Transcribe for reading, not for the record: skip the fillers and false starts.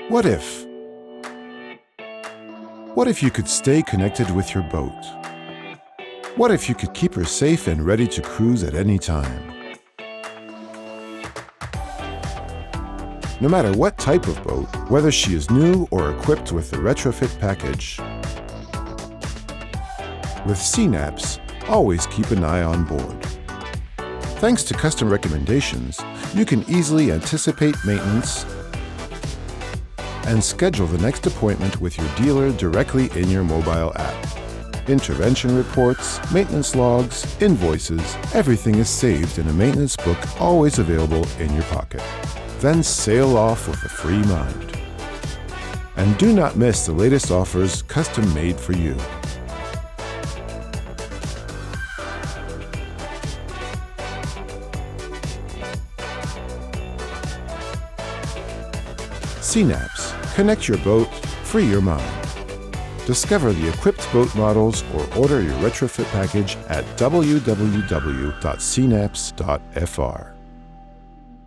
What if? What if you could stay connected with your boat? What if you could keep her safe and ready to cruise at any time? No matter what type of boat, whether she is new or equipped with the retrofit package, with Seanapps, always keep an eye on board. Thanks to custom recommendations, you can easily anticipate maintenance and schedule the next appointment with your dealer directly in your mobile app. Intervention reports, maintenance logs, invoices, everything is saved in a maintenance book always available in your pocket. Then sail off with a free mind. And do not miss the latest offers custom made for you. Seanapps. Connect your boat, free your mind. Discover the equipped boat models or order your retrofit package at www.seanapps.fr.